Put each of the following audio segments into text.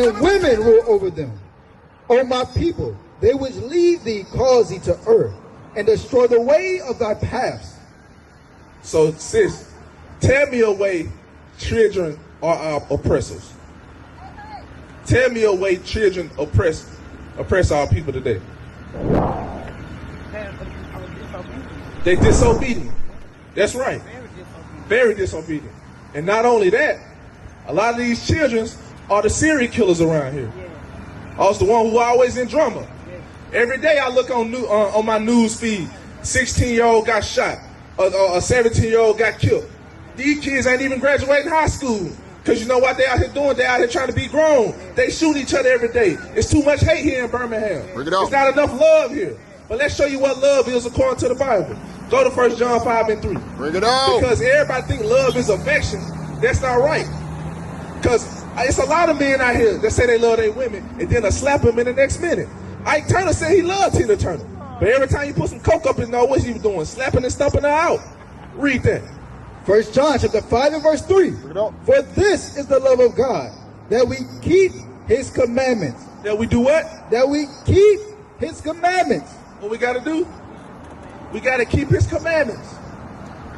and women rule over them. O my people, they which lead thee cause thee to err, and destroy the way of thy paths. So, sis, tell me a way children are our oppressors. Tell me a way children oppress our people today. They disobedient. That's right. Very disobedient. And not only that, a lot of these children are the serial killers around here. Also the one who always in drama. Every day I look on my news feed, 16-year-old got shot, a 17-year-old got killed. These kids ain't even graduating high school. Because you know what they out here doing? They out here trying to be grown. They shoot each other every day. It's too much hate here in Birmingham. It's not enough love here. But let's show you what love is according to the Bible. Go to 1 John 5 and 3. Bring it on. Because everybody think love is affection. That's not right. Because it's a lot of men out here that say they love their women and then slap them in the next minute. Ike Turner said he loved Tina Turner. But every time you put some coke up his nose, what's he doing? Slapping and stumping her out. Read that. 1 John chapter 5 and verse 3. For this is the love of God, that we keep his commandments. That we do what? That we keep his commandments. What we got to do? We got to keep his commandments.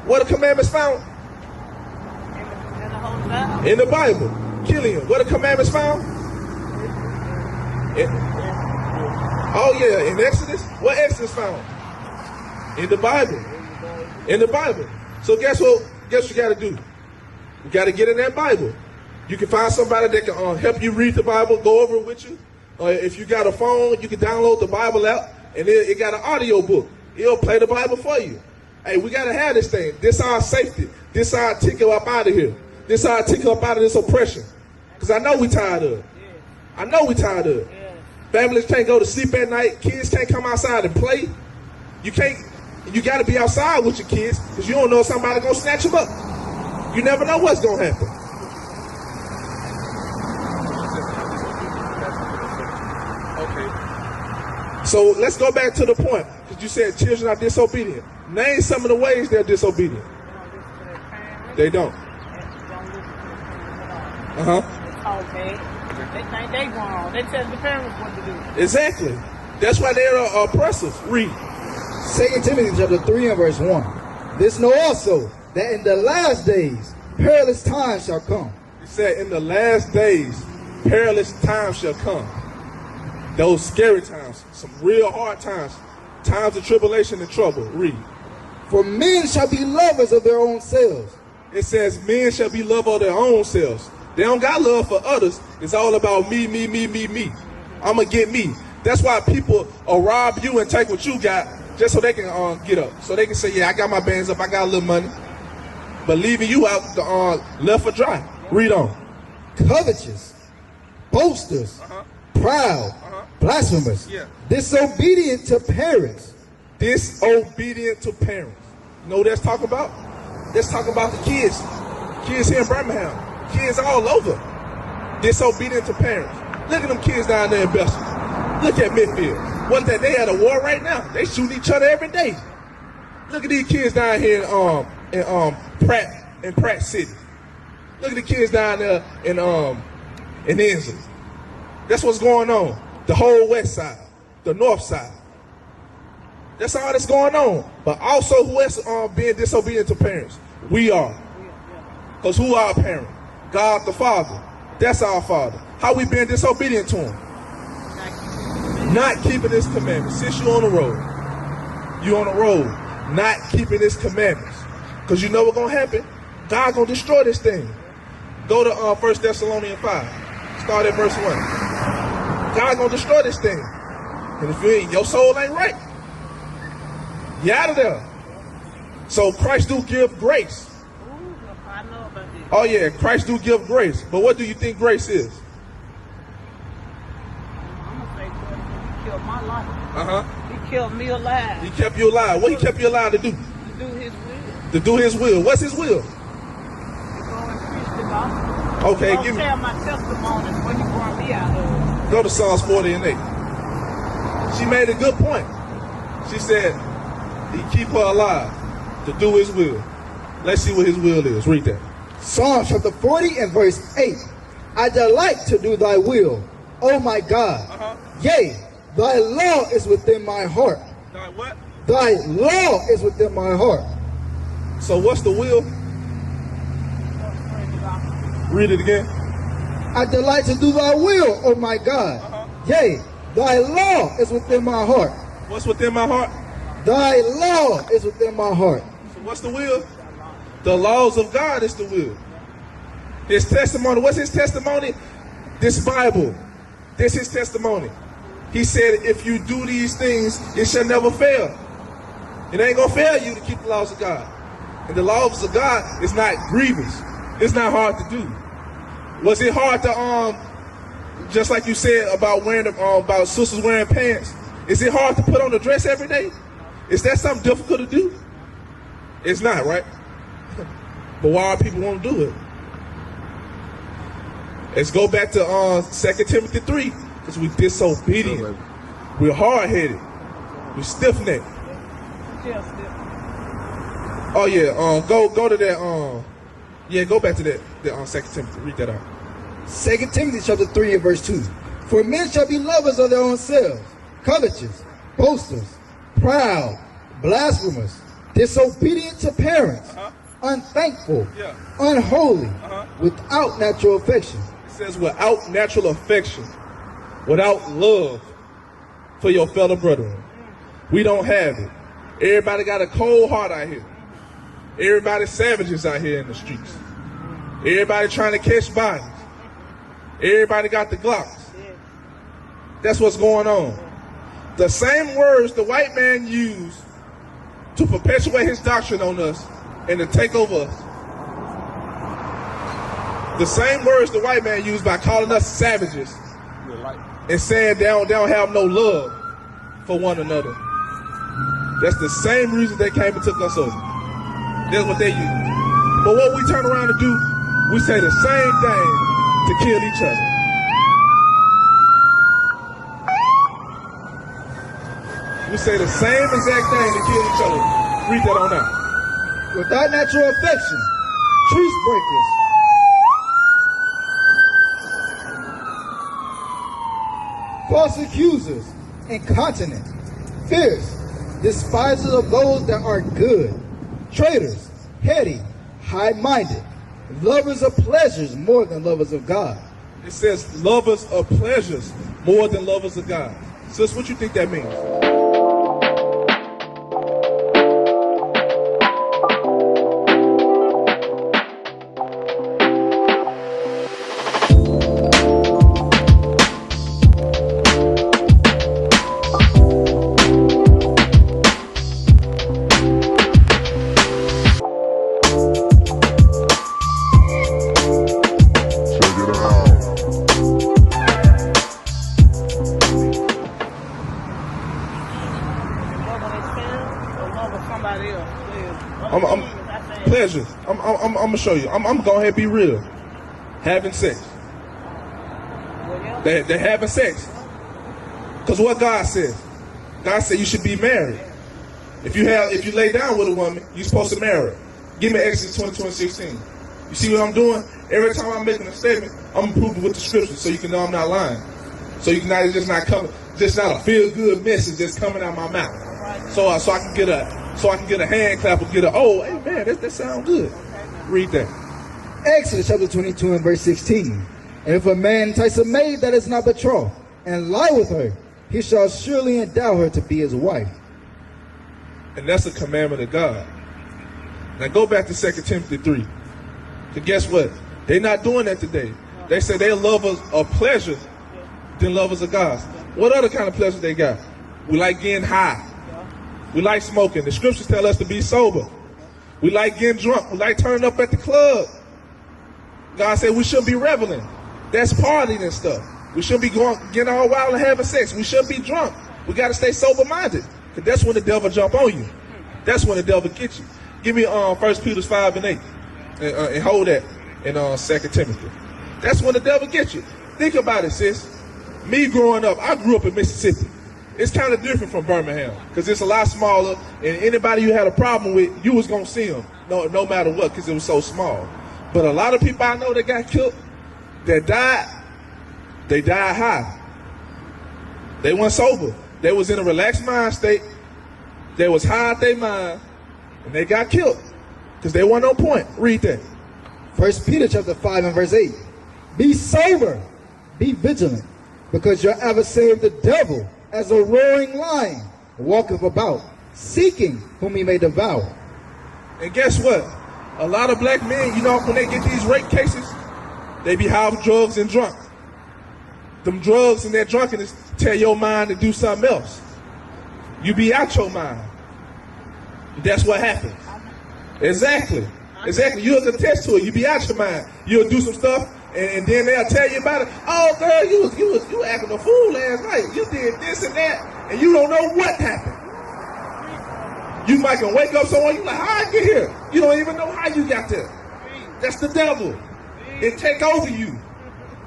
What are commandments found? In the Bible. Killian, what are commandments found? Oh yeah, in Exodus. What Exodus found? In the Bible. In the Bible. So guess what? Guess what you got to do? You got to get in that Bible. You can find somebody that can help you read the Bible, go over it with you. If you got a phone, you can download the Bible app, and it got an audio book. It'll play the Bible for you. Hey, we got to have this thing. This our safety. This our ticket up out of here. This our ticket up out of this oppression. Because I know we tired of it. I know we tired of it. Families can't go to sleep at night. Kids can't come outside and play. You can't. You got to be outside with your kids because you don't know if somebody going to snatch them up. You never know what's going to happen. Okay. So let's go back to the point because you said children are disobedient. Name some of the ways they're disobedient. They don't. They think they wrong. They tell the parents what to do. Exactly. That's why they're oppressive. Read. 2 Timothy chapter 3 and verse 1. This know also, that in the last days perilous times shall come. He said, in the last days, perilous times shall come. Those scary times, some real hard times, times of tribulation and trouble. Read. For men shall be lovers of their own selves. It says men shall be lovers of their own selves. They don't got love for others. It's all about me, me, me, me, me. I'm going to get me. That's why people will rob you and take what you got just so they can get up. So they can say, yeah, I got my bands up, I got a little money. But leaving you out left for dry. Read on. Covetous, boasters, proud, blasphemous, disobedient to parents. Disobedient to parents. You know what that's talking about? That's talking about the kids. Kids here in Birmingham. Kids all over. Disobedient to parents. Look at them kids down there in Bethel. Look at Midfield. One that they at a war right now. They shooting each other every day. Look at these kids down here in Pratt City. Look at the kids down there in Inslee. That's what's going on. The whole west side, the north side. That's all that's going on. But also, who else being disobedient to parents? We are. Because who are our parent? God the Father. That's our Father. How we being disobedient to Him? Not keeping His commandments. Since you on the road, not keeping His commandments. Because you know what's going to happen? God going to destroy this thing. Go to 1 Thessalonians 5. Start at verse 1. God going to destroy this thing. And if your soul ain't right, you out of there. So Christ do give grace. I know about this. Oh yeah, Christ do give grace. But what do you think grace is? I'm going to say He killed my life. He killed me alive. He kept you alive. What He kept you alive to do? To do His will. To do His will. What's His will? To go and preach the gospel. Okay, give me. Tell my testimony what He brought me out of. Go to Psalms 40 and 8. She made a good point. She said, He keep her alive to do His will. Let's see what His will is. Read that. Psalms chapter 40 and verse 8. I delight to do thy will, O my God. Yea, thy law is within my heart. Thy what? Thy law is within my heart. So what's the will? Read it again. I delight to do thy will, O my God. Yea, thy law is within my heart. What's within my heart? Thy law is within my heart. So what's the will? The laws of God is the will. His testimony. What's his testimony? This Bible. This is his testimony. He said, if you do these things, it shall never fail. It ain't gonna fail you to keep the laws of God. And the laws of God is not grievous. It's not hard to do. Was it hard to just like you said about wearing about sisters wearing pants? Is it hard to put on a dress every day? Is that something difficult to do? It's not, right? But why people won't do it? Let's go back to 2 Timothy 3, because we're disobedient. We're hard-headed. We're stiff-necked. Oh yeah, go to that. Yeah, go back to that 2 Timothy. Read that out. 2 Timothy chapter 3 and verse 2. For men shall be lovers of their own selves, covetous, boasters, proud, blasphemous, disobedient to parents, unthankful, unholy, without natural affection. It says without natural affection, without love for your fellow brethren. We don't have it. Everybody got a cold heart out here. Everybody savages out here in the streets. Everybody trying to catch bodies. Everybody got the Glocks. That's what's going on. The same words the white man used to perpetuate his doctrine on us and to take over us. The same words the white man used by calling us savages and saying they don't have no love for one another. That's the same reason they came and took us over. That's what they use. But what we turn around and do, we say the same thing to kill each other. We say the same exact thing to kill each other. Read that on out. Without natural affection, truce breakers, false accusers, incontinent, fierce, despisers of those that are good, traitors, heady, high-minded, lovers of pleasures more than lovers of God. It says lovers of pleasures more than lovers of God. Sis, what you think that means? Pleasures. I'm gonna show you. I'm gonna go ahead and be real. Having sex. They're having sex. Because what God says. God said you should be married. If you lay down with a woman, you're supposed to marry her. Give me Exodus 20:16. You see what I'm doing? Every time I'm making a statement, I'm proving with the scriptures so you can know I'm not lying. So you can not just not a feel-good message that's coming out my mouth. So I can get a hand clap or get a, oh, hey man, that sounds good. Read that. Exodus chapter 22 and verse 16. And if a man entice a maid that is not betrothed, and lie with her, he shall surely endow her to be his wife. And that's a commandment of God. Now go back to 2 Timothy 3. Because guess what? They're not doing that today. They say they're lovers of pleasure than lovers of God. What other kind of pleasure they got? We like getting high. We like smoking. The scriptures tell us to be sober. We like getting drunk. We like turning up at the club. God said we shouldn't be reveling. That's partying and stuff. We shouldn't be getting all wild and having sex. We shouldn't be drunk. We got to stay sober-minded. Because that's when the devil jump on you. That's when the devil gets you. Give me 1 Peter 5 and 8. And hold that in 2 Timothy. That's when the devil gets you. Think about it, sis. Me growing up, I grew up in Mississippi. It's kind of different from Birmingham because it's a lot smaller, and anybody you had a problem with, you was going to see them no matter what because it was so small. But a lot of people I know that got killed, that died, they died high. They weren't sober. They was in a relaxed mind state. They was high at their mind, and they got killed because they weren't on point. Read that. 1 Peter chapter 5 and verse 8. Be sober, be vigilant, because your adversary the devil, as a roaring lion, walketh about, seeking whom he may devour. And guess what? A lot of black men, you know, when they get these rape cases, they be high off drugs and drunk. Them drugs and that drunkenness tell your mind to do something else. You be out your mind. That's what happens. Exactly. You'll attest to it. You be out your mind. You'll do some stuff, and then they'll tell you about it. Oh, girl, you was acting a fool last night. You did this and that, and you don't know what happened. You might can wake up someone, you like, how I get here? You don't even know how you got there. That's the devil. It take over you.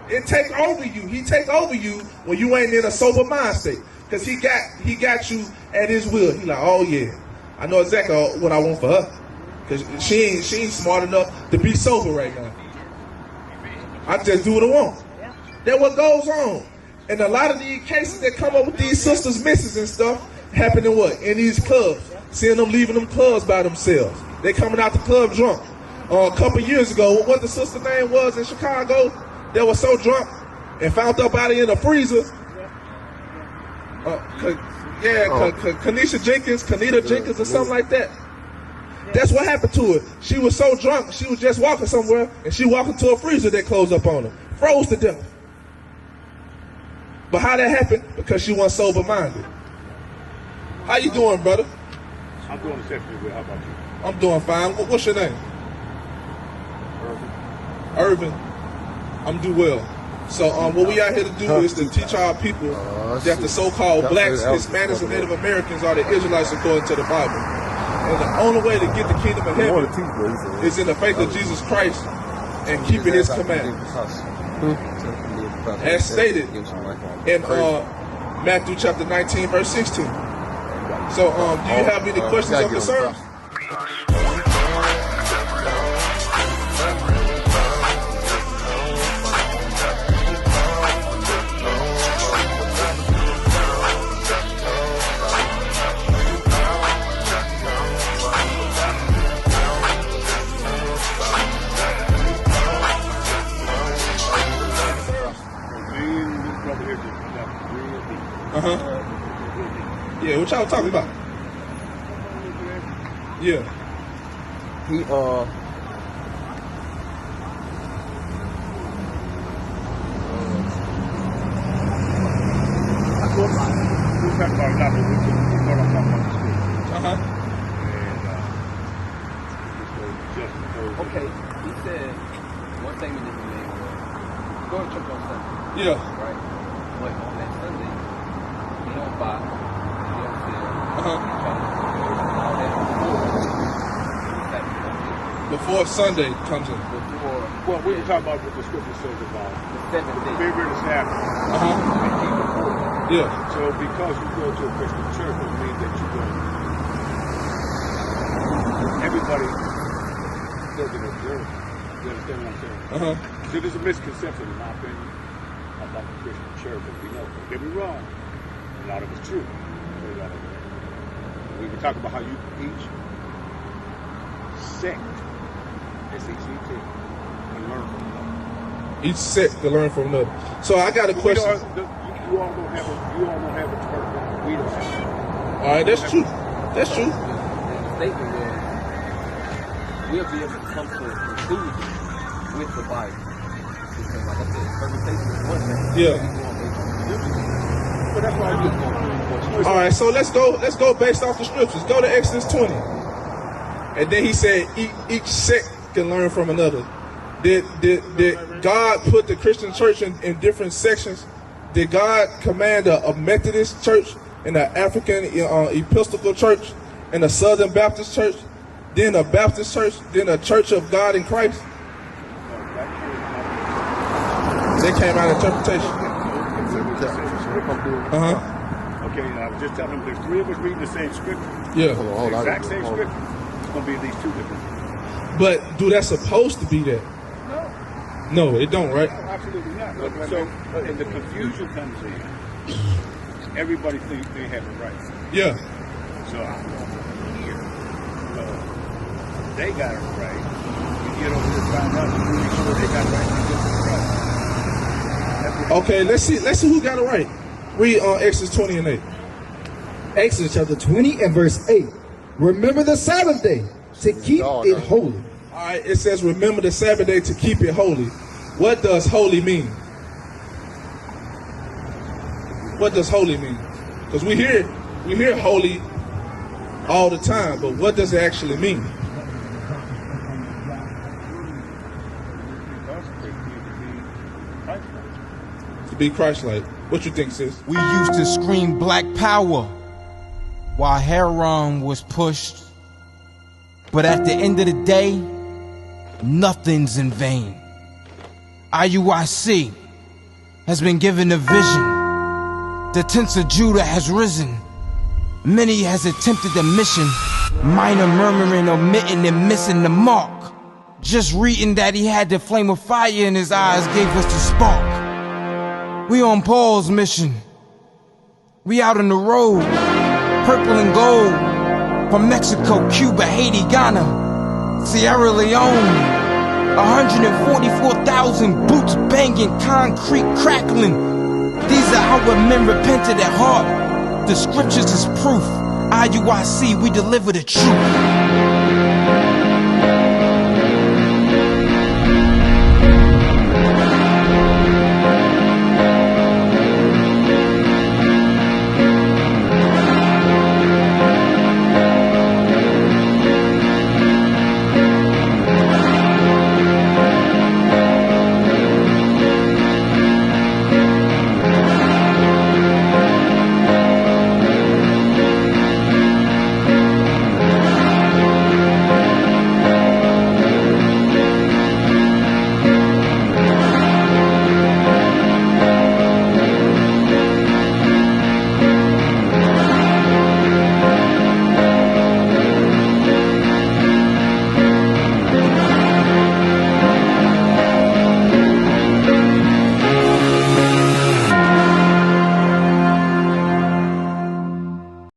It take over you. He take over you when you ain't in a sober mind state. Because he got you at his will. He like, oh yeah, I know exactly what I want for her. Because she ain't smart enough to be sober right now. I just do what I want. That's what goes on. And a lot of these cases that come up with these sisters misses and stuff happen in what? In these clubs. Seeing them leaving them clubs by themselves. They coming out the club drunk. A couple years ago, what the sister name was in Chicago, they were so drunk and found up out in a freezer. Kanita Jenkins or something like that. That's what happened to her. She was so drunk, she was just walking somewhere, and she walked into a freezer that closed up on her. Froze to death. But how that happened? Because she wasn't sober-minded. How you doing, brother? I'm doing exceptionally well. How about you? I'm doing fine. What's your name? Irvin. I'm do well. So what we out here to do is to teach our people that the so-called blacks, Hispanics, and Native Americans are the Israelites according to the Bible. And the only way to get the kingdom of heaven is in the faith of Jesus Christ and keeping his commandments. As stated in Matthew chapter 19, verse 16. So do you have any questions or concerns? Yeah, what y'all talking about? Yeah. He We talked about a lot, but we start off talking about the school. okay, he said one thing that he made was go to church on Sunday. Yeah. Right? But on that Sunday, he don't buy, he don't sell, Before Sunday comes in. Well, we can talk about what the scripture says about the 7th the day. favorite Sabbath. Yeah. So because you go to a Christian church, it means that you go. Everybody doesn't observe. You understand what I'm saying? So there's a misconception, in my opinion, about the Christian church. As we know, don't get me wrong, a lot of it's true. We can talk about how you each sect, S-E-C-T, and learn from another. Each sect to learn from another. So I got a question. You all don't have a church. We don't have it. All right, that's true. That's true. The statement was, we'll be able to come to a conclusion with the Bible. Because like I said, interpretation is one thing. Yeah. But that's why I do. All right, so let's go based off the scriptures. Go to Exodus 20. And then he said each sect can learn from another. Did God put the Christian church in different sections? Did God command a Methodist church and an African Episcopal church and a Southern Baptist church, then a Baptist church, then a Church of God in Christ? They came out of interpretation. Okay, I was just telling them there's three of us reading the same scripture. Yeah. The exact same scripture. It's going to be at least two different. But do that supposed to be that? No. No, it don't, right? Absolutely not. So, and the confusion comes in. Everybody thinks they have a right. Yeah. So I'm here. They got it right. You get over here and find out that pretty sure they got it right. Okay, let's see who got it right. Read Exodus 20 and 8. Exodus chapter 20 and verse 8. Remember the Sabbath day to keep it holy. All right, it says remember the Sabbath day to keep it holy. What does holy mean? What does holy mean? Because we hear holy all the time, but what does it actually mean? To be Christ-like. What you think, sis? We used to scream black power while Heron was pushed. But at the end of the day, nothing's in vain. IUIC has been given a vision. The tents of Judah has risen. Many has attempted the mission. Minor murmuring, omitting, and missing the mark. Just reading that he had the flame of fire in his eyes gave us the spark. We on Paul's mission. We out on the road. Purple and gold. From Mexico, Cuba, Haiti, Ghana, Sierra Leone. 144,000 boots banging, concrete crackling. These are our men repented at heart. The scriptures is proof. IUIC, we deliver the truth.